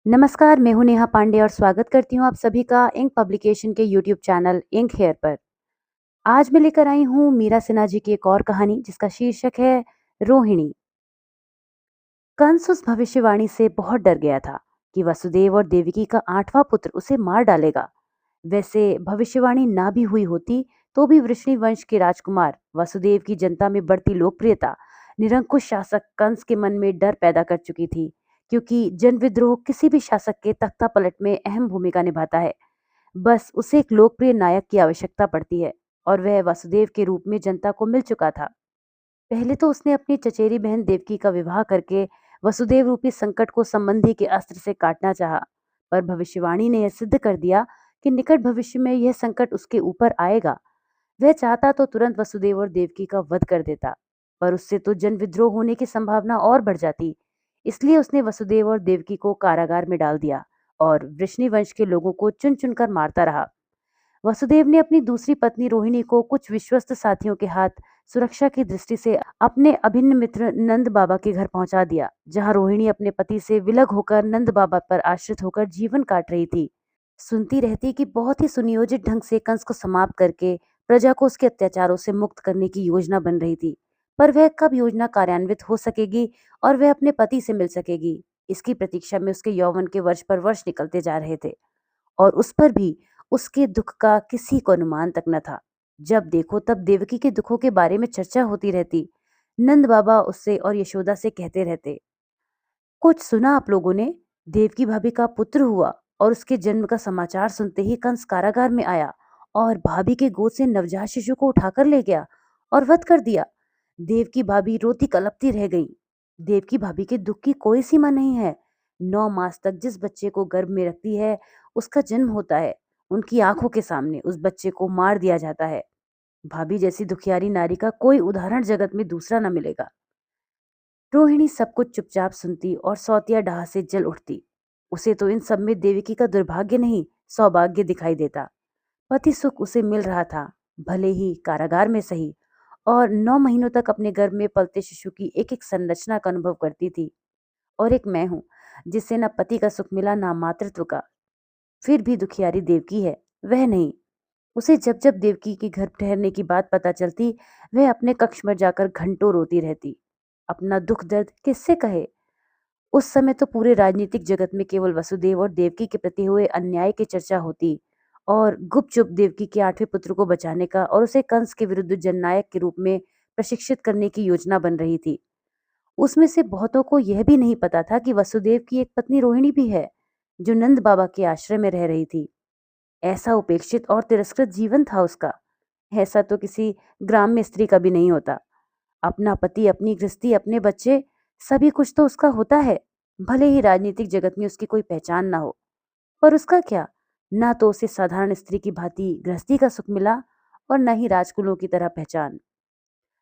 नमस्कार, मैं हूँ नेहा पांडे और स्वागत करती हूँ आप सभी का इंक पब्लिकेशन के यूट्यूब चैनल इंक हेयर पर। आज मैं लेकर आई हूँ मीरा सिन्हा जी की एक और कहानी जिसका शीर्षक है रोहिणी। कंस उस भविष्यवाणी से बहुत डर गया था कि वसुदेव और देवकी का 8वां पुत्र उसे मार डालेगा। वैसे भविष्यवाणी ना भी हुई होती तो भी वृष्णि वंश के राजकुमार वसुदेव की जनता में बढ़ती लोकप्रियता निरंकुश शासक कंस के मन में डर पैदा कर चुकी थी, क्योंकि जन विद्रोह किसी भी शासक के तख्ता पलट में अहम भूमिका निभाता है। बस उसे एक लोकप्रिय नायक की आवश्यकता पड़ती है, और वह वसुदेव के रूप में जनता को मिल चुका था। पहले तो उसने अपनी चचेरी बहन देवकी का विवाह करके वसुदेव रूपी संकट को संबंधी के अस्त्र से काटना चाहा, पर भविष्यवाणी ने यह सिद्ध कर दिया कि निकट भविष्य में यह संकट उसके ऊपर आएगा। वह चाहता तो तुरंत वसुदेव और देवकी का वध कर देता, पर उससे तो जन विद्रोह होने की संभावना और बढ़ जाती। इसलिए उसने वसुदेव और देवकी को कारागार में डाल दिया और वृष्णि वंश के लोगों को चुन चुनकर मारता रहा। वसुदेव ने अपनी दूसरी पत्नी रोहिणी को कुछ विश्वस्त साथियों के हाथ सुरक्षा की दृष्टि से अपने अभिन्न मित्र नंद बाबा के घर पहुंचा दिया, जहां रोहिणी अपने पति से विलग होकर नंद बाबा पर आश्रित होकर जीवन काट रही थी। सुनती रहती कि बहुत ही सुनियोजित ढंग से कंस को समाप्त करके प्रजा को उसके अत्याचारों से मुक्त करने की योजना बन रही थी। पर वह कब योजना कार्यान्वित हो सकेगी और वह अपने पति से मिल सकेगी, इसकी प्रतीक्षा में उसके यौवन के वर्ष पर वर्ष निकलते जा रहे थे। और उस पर भी उसके दुख का किसी को अनुमान तक न था। जब देखो तब देवकी के दुखों के बारे में चर्चा होती रहती। नंद बाबा उससे और यशोदा से कहते रहते, कुछ सुना आप लोगों ने? देवकी भाभी का पुत्र हुआ और उसके जन्म का समाचार सुनते ही कंस कारागार में आया और भाभी के गोद से नवजात शिशु को उठाकर ले गया और वध कर दिया। देवकी भाभी रोती कलपती रह गई। देवकी भाभी के दुख की कोई सीमा नहीं है। 9 मास तक जिस बच्चे को गर्भ में रखती है उसका जन्म होता है, उनकी आंखों के सामने उस बच्चे को मार दिया जाता है। भाभी जैसी दुखियारी नारी का कोई उदाहरण जगत में दूसरा न मिलेगा। रोहिणी सब कुछ चुपचाप सुनती और सौतिया डाह से जल उठती। उसे तो इन सब में देवकी का दुर्भाग्य नहीं, सौभाग्य दिखाई देता। पति सुख उसे मिल रहा था, भले ही कारागार में सही, और 9 महीनों तक अपने गर्भ में पलते शिशु की एक एक संरचना का अनुभव करती थी। और एक मैं हूं जिससे न पति का सुख मिला ना मातृत्व का। फिर भी दुखियारी देवकी है, वह नहीं। उसे जब जब देवकी के घर ठहरने की बात पता चलती, वह अपने कक्ष में जाकर घंटों रोती रहती। अपना दुख दर्द किससे कहे? उस समय तो पूरे राजनीतिक जगत में केवल वसुदेव और देवकी के प्रति हुए अन्याय की चर्चा होती, और गुपचुप देवकी के 8वें पुत्र को बचाने का और उसे कंस के विरुद्ध जननायक के रूप में प्रशिक्षित करने की योजना बन रही थी। उसमें से बहुतों को यह भी नहीं पता था कि वसुदेव की एक पत्नी रोहिणी भी है, जो नंद बाबा के आश्रय में रह रही थी। ऐसा उपेक्षित और तिरस्कृत जीवन था उसका। ऐसा तो किसी ग्राम्य स्त्री का भी नहीं होता। अपना पति, अपनी गृहस्थी, अपने बच्चे, सभी कुछ तो उसका होता है। भले ही राजनीतिक जगत में उसकी कोई पहचान ना हो, पर उसका क्या? ना तो उसे साधारण स्त्री की भांति गृहस्थी का सुख मिला और न ही राजकुलों की तरह पहचान।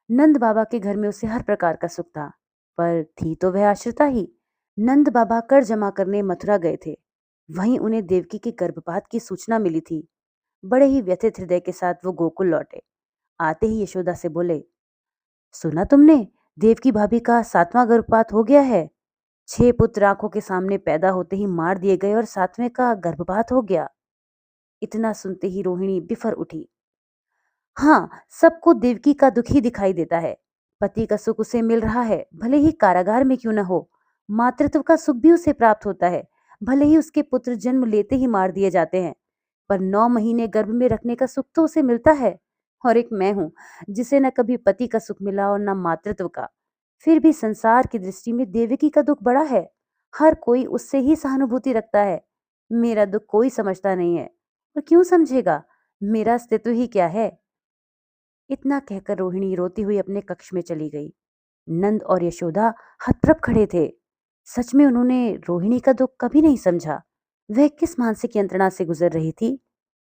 नंद बाबा के घर में उसे हर प्रकार का सुख था, पर थी तो वह आश्रिता ही। नंद बाबा कर जमा करने मथुरा गए थे। वहीं उन्हें देवकी के गर्भपात की सूचना मिली थी। बड़े ही व्यथित हृदय के साथ वो गोकुल लौटे। आते ही यशोदा से बोले, सुना तुमने? देवकी भाभी का 7वां गर्भपात हो गया है। 6 पुत्र आंखों के सामने पैदा होते ही मार दिए गए और 7वें का गर्भपात हो गया। इतना सुनते ही रोहिणी बिफर उठी। हाँ, सबको देवकी का दुख ही दिखाई देता है। पति का सुख उसे मिल रहा है, भले ही कारागार में क्यों न हो। मातृत्व का सुख भी उसे प्राप्त होता है, भले ही उसके पुत्र जन्म लेते ही मार दिए जाते हैं। पर 9 महीने गर्भ में रखने का सुख तो उसे मिलता है। और एक मैं हूं जिसे न कभी पति का सुख मिला और न मातृत्व का। फिर भी संसार की दृष्टि में देवकी का दुख बड़ा है। हर कोई उससे ही सहानुभूति रखता है। मेरा दुख कोई समझता नहीं है, और क्यों समझेगा? मेरा अस्तित्व ही क्या है? इतना कहकर रोहिणी रोती हुई अपने कक्ष में चली गई। नंद और यशोदा हतप्रभ खड़े थे। सच में उन्होंने रोहिणी का दुख कभी नहीं समझा। वह किस मानसिक यंत्रणा से गुजर रही थी,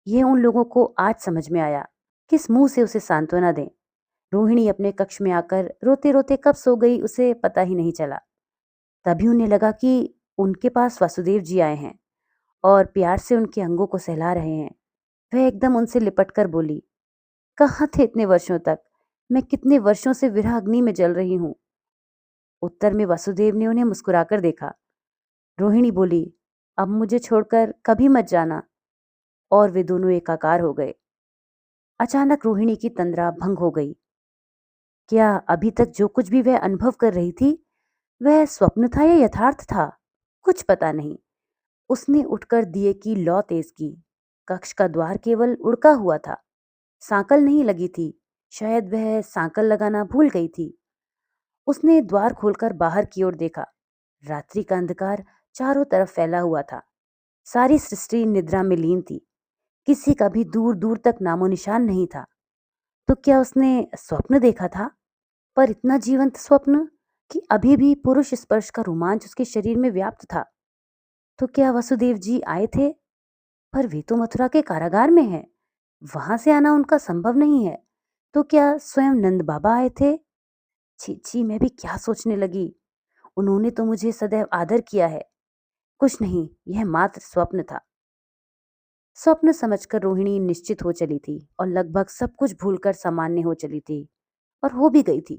यह उन लोगों को आज समझ में आया। किस मुंह से उसे सांत्वना दें? रोहिणी अपने कक्ष में आकर रोते रोते कब सो गई उसे पता ही नहीं चला। तभी उन्हें लगा कि उनके पास वासुदेव जी आए हैं और प्यार से उनके अंगों को सहला रहे हैं। वह एकदम उनसे लिपट कर बोली, कहाँ थे इतने वर्षों तक? मैं कितने वर्षों से विरह अग्नि में जल रही हूँ। उत्तर में वसुदेव ने उन्हें मुस्कुराकर देखा। रोहिणी बोली, अब मुझे छोड़कर कभी मत जाना। और वे दोनों एकाकार हो गए। अचानक रोहिणी की तंद्रा भंग हो गई। क्या अभी तक जो कुछ भी वह अनुभव कर रही थी, वह स्वप्न था या यथार्थ था? कुछ पता नहीं। उसने उठकर दिए की लौ तेज की। कक्ष का द्वार केवल उड़का हुआ था, सांकल नहीं लगी थी। शायद वह सांकल लगाना भूल गई थी। उसने द्वार खोलकर बाहर की ओर देखा। रात्रि का अंधकार चारों तरफ फैला हुआ था। सारी सृष्टि निद्रा में लीन थी। किसी का भी दूर दूर तक नामो निशान नहीं था। तो क्या उसने स्वप्न देखा था? पर इतना जीवंत स्वप्न कि अभी भी पुरुष स्पर्श का रोमांच उसके शरीर में व्याप्त था। तो क्या वसुदेव जी आए थे? पर वे तो मथुरा के कारागार में हैं। वहां से आना उनका संभव नहीं है। तो क्या स्वयं नंद बाबा आए थे? छी छी, मैं भी क्या सोचने लगी। उन्होंने तो मुझे सदैव आदर किया है। कुछ नहीं, यह मात्र स्वप्न था। स्वप्न समझकर रोहिणी निश्चित हो चली थी और लगभग सब कुछ भूलकर सामान्य हो चली थी। और हो भी गई थी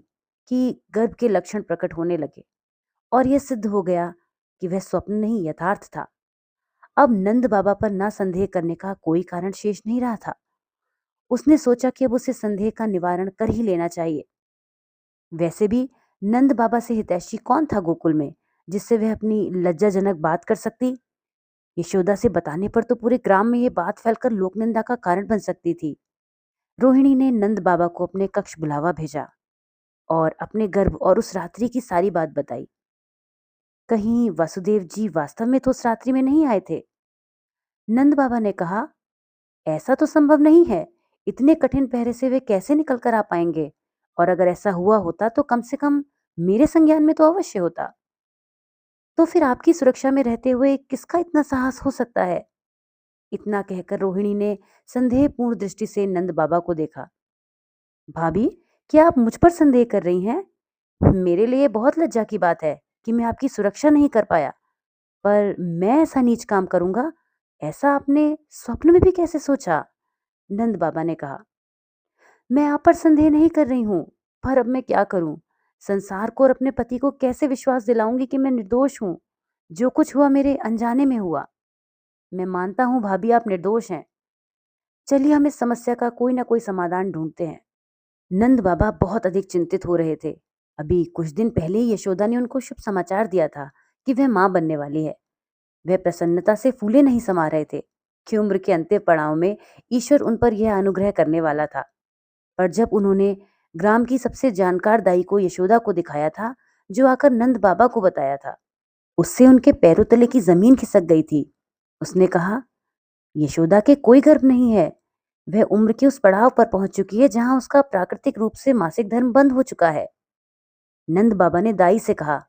कि गर्भ के लक्षण प्रकट होने लगे और यह सिद्ध हो गया कि वह स्वप्न नहीं यथार्थ था। अब नंद बाबा पर ना संदेह करने का कोई कारण शेष नहीं रहा था। उसने सोचा कि अब उसे संदेह का निवारण कर ही लेना चाहिए। वैसे भी नंद बाबा से हितैषी कौन था गोकुल में, जिससे वह अपनी लज्जाजनक बात कर सकती? यशोदा से बताने पर तो पूरे ग्राम में यह बात फैलकर लोकनिंदा का कारण बन सकती थी। रोहिणी ने नंद बाबा को अपने कक्ष बुलावा भेजा और अपने गर्भ और उस रात्रि की सारी बात बताई। कहीं वासुदेव जी वास्तव में तो उस रात्रि में नहीं आए थे? नंद बाबा ने कहा, ऐसा तो संभव नहीं है। इतने कठिन पहरे से वे कैसे निकल कर आ पाएंगे? और अगर ऐसा हुआ होता तो कम से कम मेरे संज्ञान में तो अवश्य होता। तो फिर आपकी सुरक्षा में रहते हुए किसका इतना साहस हो सकता है? इतना कहकर रोहिणी ने संदेहपूर्ण दृष्टि से नंद बाबा को देखा। भाभी, क्या आप मुझ पर संदेह कर रही हैं? मेरे लिए बहुत लज्जा की बात है कि मैं आपकी सुरक्षा नहीं कर पाया। पर मैं ऐसा नीच काम करूंगा, ऐसा आपने स्वप्न में भी कैसे सोचा? नंद बाबा ने कहा। मैं आप पर संदेह नहीं कर रही हूं, पर अब मैं क्या करूं? संसार को और अपने पति को कैसे विश्वास दिलाऊंगी कि मैं निर्दोष हूं? जो कुछ हुआ मेरे अनजाने में हुआ। मैं मानता हूं भाभी, आप निर्दोष हैं। चलिए हम इस समस्या का कोई ना कोई समाधान ढूंढते हैं। नंद बाबा बहुत अधिक चिंतित हो रहे थे। अभी कुछ दिन पहले ही यशोदा ने उनको शुभ समाचार दिया था कि वह मां बनने वाली है। वह प्रसन्नता से फूले नहीं समा रहे थे कि उम्र के अंतिम पड़ाव में ईश्वर उन पर यह अनुग्रह करने वाला था। पर जब उन्होंने ग्राम की सबसे जानकार दाई को यशोदा को दिखाया था, जो आकर नंद बाबा को बताया था, उससे उनके पैरों तले की जमीन खिसक गई थी। उसने कहा, यशोदा के कोई गर्भ नहीं है। वह उम्र के उस पड़ाव पर पहुंच चुकी है जहां उसका प्राकृतिक रूप से मासिक धर्म बंद हो चुका है। नंद बाबा ने दाई से कहा,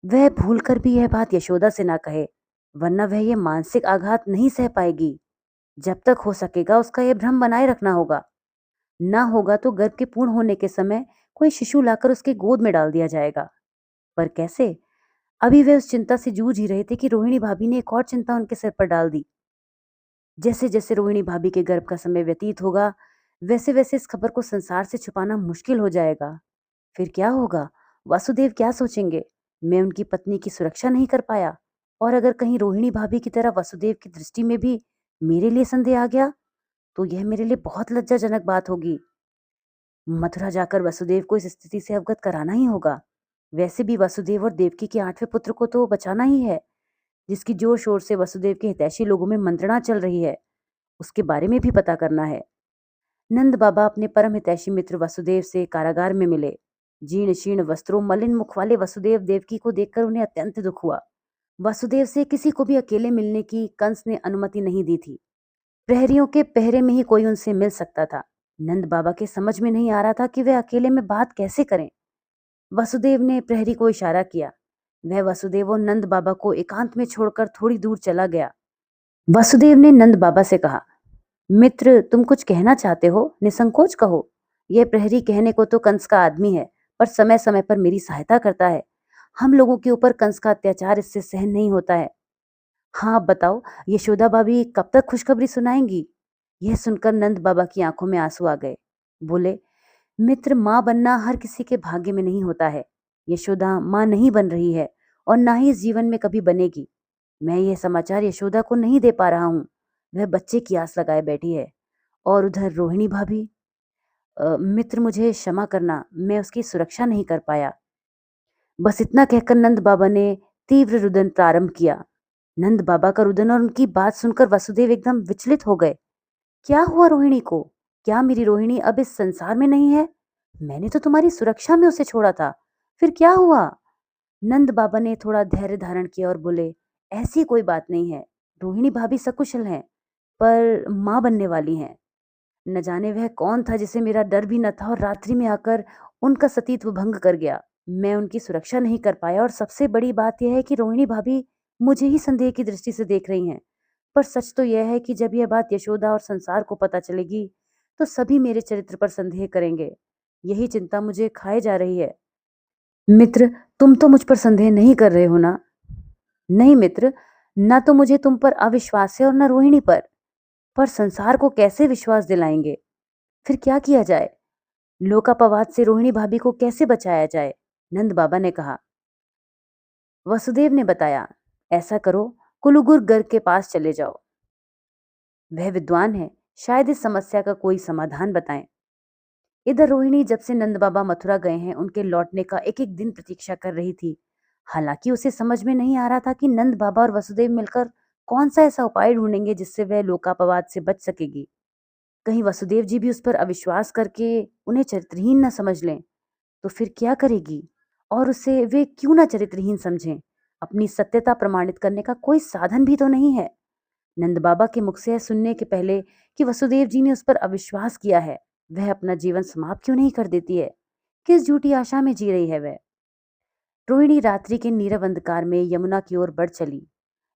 वह भूल कर भी यह बात यशोदा से ना कहे, वरना वह यह मानसिक आघात नहीं सह पाएगी। जब तक हो सकेगा उसका यह भ्रम बनाए रखना होगा। ना होगा तो गर्भ के पूर्ण होने के समय कोई शिशु लाकर उसके गोद में डाल दिया जाएगा। पर कैसे? अभी वे उस चिंता से जूझ ही रहे थे कि रोहिणी भाभी ने एक और चिंता उनके सिर पर डाल दी। जैसे जैसे रोहिणी भाभी के गर्भ का समय व्यतीत होगा, वैसे वैसे इस खबर को संसार से छुपाना मुश्किल हो जाएगा। फिर क्या होगा? वासुदेव क्या सोचेंगे? मैं उनकी पत्नी की सुरक्षा नहीं कर पाया, और अगर कहीं रोहिणी भाभी की तरह वसुदेव की दृष्टि में भी मेरे लिए संदेह आ गया, तो यह मेरे लिए बहुत लज्जाजनक बात होगी। मथुरा जाकर वसुदेव को इस स्थिति से अवगत कराना ही होगा। वैसे भी वसुदेव और देवकी के 8वें पुत्र को तो बचाना ही है, जिसकी जोर शोर से वसुदेव के हितैषी लोगों में मंत्रणा चल रही है। उसके बारे में भी पता करना है। नंद बाबा अपने परम हितैषी मित्र वसुदेव से कारागार में मिले। जीर्ण शीर्ण वस्त्रों, मलिन मुख वाले वसुदेव देवकी को देखकर उन्हें अत्यंत दुख हुआ। वसुदेव से किसी को भी अकेले मिलने की कंस ने अनुमति नहीं दी थी। प्रहरियों के पहरे में ही कोई उनसे मिल सकता था। नंद बाबा के समझ में नहीं आ रहा था कि वे अकेले में बात कैसे करें। वसुदेव ने प्रहरी को इशारा किया। वह वसुदेव और नंद बाबा को एकांत में छोड़कर थोड़ी दूर चला गया। वसुदेव ने नंद बाबा से कहा, मित्र, तुम कुछ कहना चाहते हो? निसंकोच कहो। यह प्रहरी कहने को तो कंस का आदमी है, पर समय समय पर मेरी सहायता करता है। हम लोगों के ऊपर कंस का अत्याचार इससे सहन नहीं होता है। हाँ, अब बताओ, यशोदा भाभी कब तक खुशखबरी सुनाएंगी? यह सुनकर नंद बाबा की आंखों में आंसू आ गए। बोले, मित्र, माँ बनना हर किसी के भाग्य में नहीं होता है। यशोदा माँ नहीं बन रही है और ना ही इस जीवन में कभी बनेगी। मैं यह समाचार यशोदा को नहीं दे पा रहा हूँ। वह बच्चे की आस लगाए बैठी है। और उधर रोहिणी भाभी। मित्र मुझे क्षमा करना, मैं उसकी सुरक्षा नहीं कर पाया। बस इतना कहकर नंद बाबा ने तीव्र रुदन प्रारंभ किया। नंद बाबा का रुदन और उनकी बात सुनकर वसुदेव एकदम विचलित हो गए। क्या हुआ रोहिणी को? क्या मेरी रोहिणी अब इस संसार में नहीं है? मैंने तो तुम्हारी सुरक्षा में उसे छोड़ा था। फिर क्या हुआ? नंद बाबा ने थोड़ा धैर्य धारण किया और बोले, ऐसी कोई बात नहीं है। रोहिणी भाभी सकुशल हैं, पर माँ बनने वाली हैं। न जाने वह कौन था जिसे मेरा डर भी न था और रात्रि में आकर उनका सतीत्व भंग कर गया। मैं उनकी सुरक्षा नहीं कर पाया और सबसे बड़ी बात यह है कि रोहिणी भाभी मुझे ही संदेह की दृष्टि से देख रही हैं। पर सच तो यह है कि जब यह बात यशोदा और संसार को पता चलेगी, तो सभी मेरे चरित्र पर संदेह करेंगे। यही चिंता मुझे खाए जा रही है। मित्र, तुम तो मुझ पर संदेह नहीं कर रहे हो ना? नहीं मित्र, न तो मुझे तुम पर अविश्वास है और न रोहिणी पर संसार को कैसे विश्वास दिलाएंगे? फिर क्या किया जाए? लोकापवाद से रोहिणी भाभी को कैसे बचाया जाए? नंद बाबा ने कहा। वसुदेव ने बताया, ऐसा करो, कुलुगुर गर्ग के पास चले जाओ। वह विद्वान है, शायद इस समस्या का कोई समाधान बताएं। इधर रोहिणी जब से नंद बाबा मथुरा गए हैं, उनके लौटने का एक एक दिन प्रतीक्षा कर रही थी। हालांकि उसे समझ में नहीं आ रहा था कि नंद बाबा और वसुदेव मिलकर कौन सा ऐसा उपाय ढूंढेंगे जिससे वह लोकापवाद से बच सकेगी। कहीं वसुदेव जी भी उस पर अविश्वास करके उन्हें चरित्रहीन न समझ लें, तो फिर क्या करेगी? और उसे वे क्यों ना चरित्रहीन समझें? अपनी सत्यता प्रमाणित करने का कोई साधन भी तो नहीं है। नंद बाबा के मुख से यह सुनने के पहले कि वसुदेव जी ने उस पर अविश्वास किया है, वह अपना जीवन समाप्त क्यों नहीं कर देती है? किस झूठी आशा में जी रही है वह? रोहिणी रात्रि के नीरव अंधकार में यमुना की ओर बढ़ चली।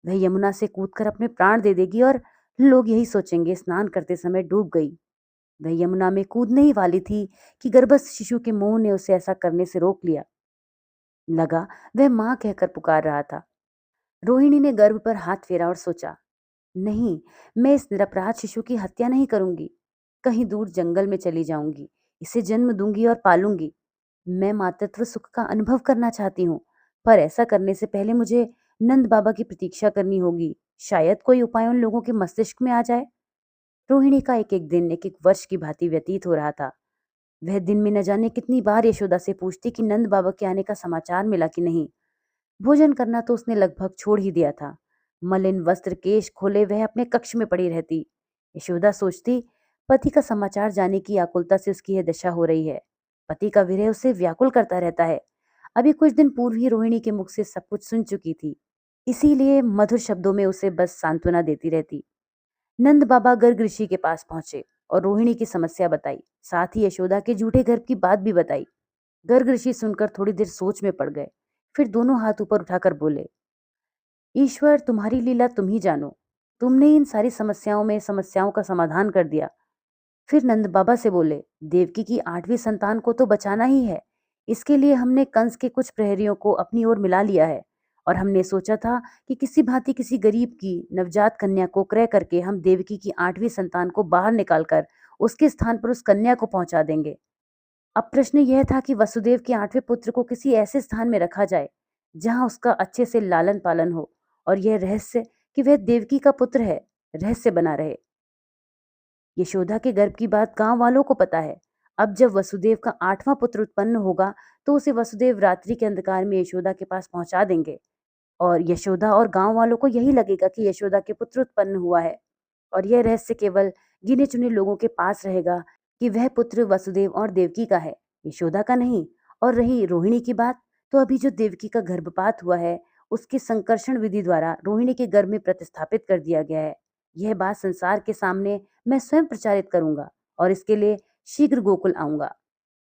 वह यमुना से कूदकर अपने प्राण दे देगी और लोग यही सोचेंगे, स्नान करते समय डूब गई। वह यमुना में कूदने ही वाली थी कि गर्भस्थ शिशु के मोह ने उसे ऐसा करने से रोक लिया। लगा वह मां कहकर पुकार रहा था। रोहिणी ने गर्भ पर हाथ फेरा और सोचा, नहीं, मैं इस निरपराध शिशु की हत्या नहीं करूंगी। कहीं दूर जंगल में चली जाऊंगी, इसे जन्म दूंगी और पालूंगी। मैं मातृत्व सुख का अनुभव करना चाहती हूँ, पर ऐसा करने से पहले मुझे नंद बाबा की प्रतीक्षा करनी होगी। शायद कोई उपाय उन लोगों के मस्तिष्क में आ जाए। रोहिणी का एक एक दिन एक एक वर्ष की भांति व्यतीत हो रहा था। वह दिन में न जाने कितनी बार यशोदा से पूछती कि नंद बाबा के आने का समाचार मिला कि नहीं। भोजन करना तो उसने लगभग छोड़ ही दिया था। मलिन वस्त्र केश खोले वह अपने कक्ष में पड़ी रहती। यशोदा सोचती, पति का समाचार जाने की आकुलता से उसकी यह दशा हो रही है। पति का विरह उसे व्याकुल करता रहता है। अभी कुछ दिन पूर्व ही रोहिणी के मुख से सब कुछ सुन चुकी थी, इसीलिए मधुर शब्दों में उसे बस सांत्वना देती रहती। नंद बाबा गर्ग ऋषि के पास पहुंचे और रोहिणी की समस्या बताई, साथ ही यशोदा के झूठे गर्भ की बात भी बताई। गर्ग ऋषि सुनकर थोड़ी देर सोच में पड़ गए, फिर दोनों हाथ ऊपर उठाकर बोले, ईश्वर, तुम्हारी लीला तुम ही जानो। तुमने इन सारी समस्याओं का समाधान कर दिया। फिर नंद बाबा से बोले, देवकी की 8वीं संतान को तो बचाना ही है। इसके लिए हमने कंस के कुछ प्रहरियों को अपनी ओर मिला लिया है और हमने सोचा था कि किसी भांति किसी गरीब की नवजात कन्या को क्रय करके हम देवकी की 8वीं संतान को बाहर निकालकर उसके स्थान पर उस कन्या को पहुंचा देंगे। अब प्रश्न यह था कि वसुदेव के 8वें पुत्र को किसी ऐसे स्थान में रखा जाए जहां उसका अच्छे से लालन पालन हो और यह रहस्य कि वह देवकी का पुत्र है रहस्य बना रहे। यशोदा के गर्भ की बात गांव वालों को पता है। अब जब वसुदेव का 8वां पुत्र उत्पन्न होगा, तो उसे वसुदेव रात्रि के अंधकार में यशोदा के पास पहुंचा देंगे और यशोदा और गांव वालों को यही लगेगा कि यशोदा के पुत्र उत्पन्न हुआ है और यह रहस्य केवल गिने चुने लोगों के पास रहेगा कि वह पुत्र वसुदेव और देवकी का है, यशोदा का नहीं। और रही रोहिणी की बात, तो अभी जो देवकी का गर्भपात हुआ है, उसके संकर्षण विधि द्वारा रोहिणी के गर्भ में प्रतिस्थापित कर दिया गया है। यह बात संसार के सामने मैं स्वयं प्रचारित करूंगा और इसके लिए शीघ्र गोकुल आऊंगा।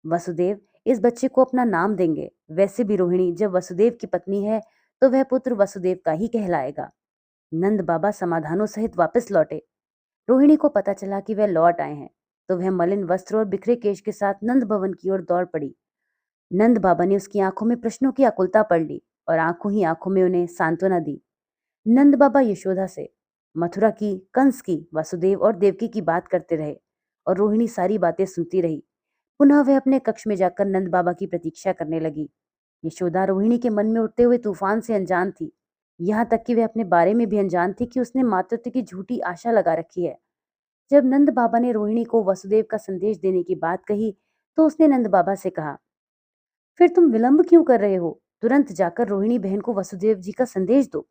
वसुदेव इस बच्चे को अपना नाम देंगे। वैसे भी रोहिणी जब वसुदेव की पत्नी है, तो वह पुत्र वसुदेव का ही कहलाएगा। नंद बाबा समाधानों सहित वापस लौटे। रोहिणी को पता चला कि वह लौट आए हैं, तो वह मलिन वस्त्र और बिखरे केश के साथ नंद भवन की ओर दौड़ पड़ी। नंद बाबा ने उसकी आंखों में प्रश्नों की आकुलता पढ़ ली और आंखों ही आंखों में उन्हें सांत्वना दी। नंद बाबा यशोदा से मथुरा की, कंस की, वसुदेव और देवकी की बात करते रहे और रोहिणी सारी बातें सुनती रही। पुनः वह अपने कक्ष में जाकर नंद बाबा की प्रतीक्षा करने लगी। यशोदा रोहिणी के मन में उठते हुए तूफान से अनजान थी। यहाँ तक कि वह अपने बारे में भी अनजान थी कि उसने मातृत्व की झूठी आशा लगा रखी है। जब नंद बाबा ने रोहिणी को वसुदेव का संदेश देने की बात कही, तो उसने नंद बाबा से कहा, फिर तुम विलंब क्यों कर रहे हो? तुरंत जाकर रोहिणी बहन को वसुदेव जी का संदेश दो।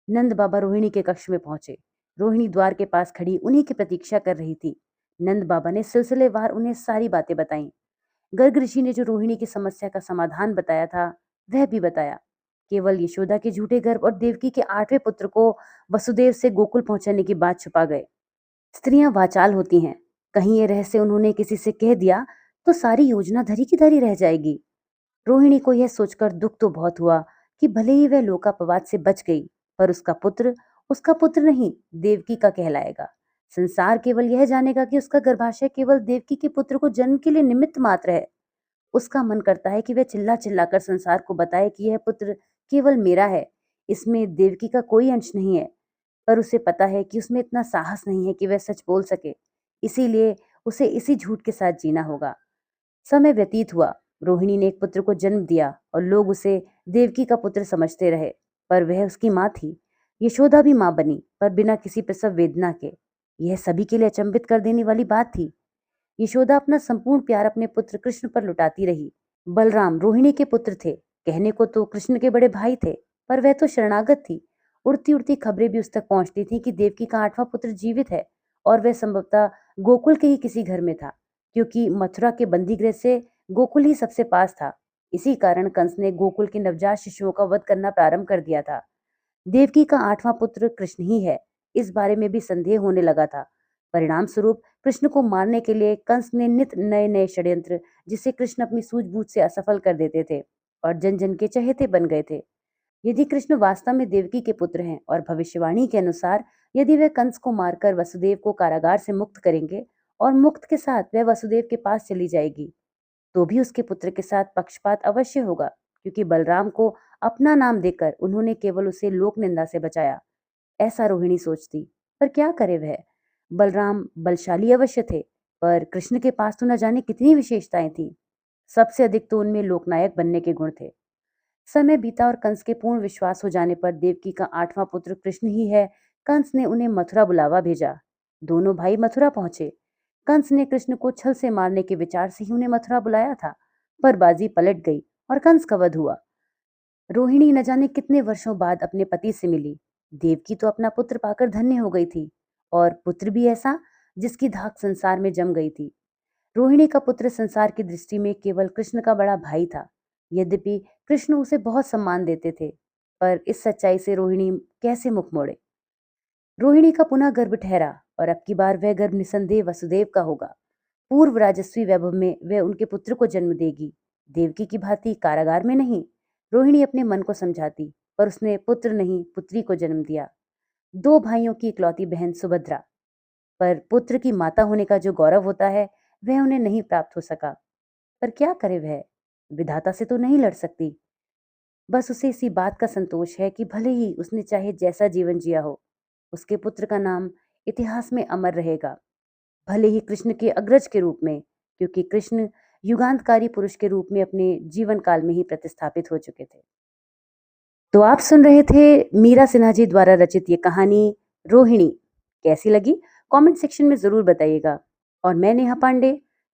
नंद बाबा रोहिणी के कक्ष में पहुंचे। रोहिणी द्वार के पास खड़ी उन्हीं की प्रतीक्षा कर रही थी। नंद बाबा ने सिलसिलेवार उन्हें सारी बातें बताईं। गर्ग ऋषि ने जो रोहिणी की समस्या का समाधान बताया था, वह भी बताया। केवल यशोदा के झूठे गर्भ और देवकी के 8वें पुत्र को वसुदेव से गोकुल पहुंचाने की बात छुपा गए। स्त्रियां वाचाल होती हैं। कहीं ये रहस्य उन्होंने किसी से कह दिया तो सारी योजना धरी की धरी रह जाएगी। रोहिणी को यह सोचकर दुख तो बहुत हुआ कि भले ही वह लोकापवाद से बच गई, पर उसका पुत्र नहीं, देवकी का कहलाएगा। संसार केवल यह जानेगा कि उसका गर्भाशय केवल देवकी के पुत्र को जन्म के लिए निमित्त मात्र है। उसका मन करता है कि वह चिल्ला चिल्लाकर संसार को बताए कि यह पुत्र केवल मेरा है, इसमें देवकी का कोई अंश नहीं है। पर उसे पता है कि उसमें इतना साहस नहीं है कि वह सच बोल सके। इसीलिए उसे इसी झूठ के साथ जीना होगा। समय व्यतीत हुआ। रोहिणी ने एक पुत्र को जन्म दिया और लोग उसे देवकी का पुत्र समझते रहे, पर वह उसकी माँ थी। यशोदा भी माँ बनी, पर बिना किसी प्रसव वेदना के। यह सभी के लिए अचंभित कर देने वाली बात थी। यशोदा अपना संपूर्ण प्यार अपने पुत्र कृष्ण पर लुटाती रही। बलराम रोहिणी के पुत्र थे। कहने को तो कृष्ण के बड़े भाई थे, पर वह तो शरणागत थी। उड़ती उड़ती खबरें भी उस तक पहुंचती थी कि देवकी का 8वां पुत्र जीवित है और वह संभवतः गोकुल के ही किसी घर में था, क्योंकि मथुरा के बंदीगृह से गोकुल ही सबसे पास था। इसी कारण कंस ने गोकुल के नवजात शिशुओं का वध करना प्रारंभ कर दिया था। देवकी का 8वां पुत्र कृष्ण ही है, इस बारे में भी संदेह होने लगा था। परिणाम स्वरूप कृष्ण को मारने के लिए कंस ने नित नए नए षड्यंत्र, जिसे कृष्ण अपनी सूझबूझ से असफल कर देते थे, और जन जन के चहेते बन गए थे। यदि कृष्ण वास्तव में देवकी के पुत्र हैं और भविष्यवाणी के अनुसार यदि वे कंस को मारकर वसुदेव को कारागार से मुक्त करेंगे और मुक्त के साथ वह वसुदेव के पास चली जाएगी, तो भी उसके पुत्र के साथ पक्षपात अवश्य होगा, क्योंकि बलराम को अपना नाम देकर उन्होंने केवल उसे लोक निंदा से बचाया। ऐसा रोहिणी सोचती, पर क्या करे वह। बलराम बलशाली अवश्य थे, पर कृष्ण के पास तो न जाने कितनी विशेषताएं थीं। सबसे अधिक तो उनमें लोकनायक बनने के गुण थे। समय बीता और कंस के पूर्ण विश्वास हो जाने पर देवकी का 8वां पुत्र कृष्ण ही है, कंस ने उन्हें मथुरा बुलावा भेजा। दोनों भाई मथुरा पहुंचे। कंस ने कृष्ण को छल से मारने के विचार से ही उन्हें मथुरा बुलाया था, पर बाजी पलट गई और कंस का वध हुआ। रोहिणी न जाने कितने वर्षों बाद अपने पति से मिली। देवकी तो अपना पुत्र पाकर धन्य हो गई थी, और पुत्र भी ऐसा जिसकी धाक संसार में जम गई थी। रोहिणी का पुत्र संसार की दृष्टि में केवल कृष्ण का बड़ा भाई था। यद्यपि कृष्ण उसे बहुत सम्मान देते थे, पर इस सच्चाई से रोहिणी कैसे मुख मोड़े। रोहिणी का पुनः गर्भ ठहरा, और अब की बार वह गर्भ निसंदेह वसुदेव का होगा। पूर्व राजस्वी वैभव में वह उनके पुत्र को जन्म देगी, देवकी की भांति कारागार में नहीं। रोहिणी अपने मन को समझाती, पर उसने पुत्र नहीं पुत्री को जन्म दिया। 2 भाइयों की इकलौती बहन सुभद्रा, पर पुत्र की माता होने का जो गौरव होता है, वह उन्हें नहीं प्राप्त हो सका। पर क्या करे वह, विधाता से तो नहीं लड़ सकती। बस उसे इसी बात का संतोष है कि भले ही उसने चाहे जैसा जीवन जिया हो, उसके पुत्र का नाम इतिहास में अमर रहेगा, भले ही कृष्ण के अग्रज के रूप में, क्योंकि कृष्ण युगांतकारी पुरुष के रूप में अपने जीवन काल में ही प्रतिस्थापित हो चुके थे। तो आप सुन रहे थे मीरा सिन्हा जी द्वारा रचित ये कहानी रोहिणी। कैसी लगी कमेंट सेक्शन में जरूर बताइएगा। और मैं नेहा पांडे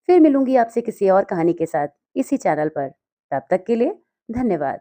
फिर मिलूंगी आपसे किसी और कहानी के साथ इसी चैनल पर। तब तक के लिए धन्यवाद।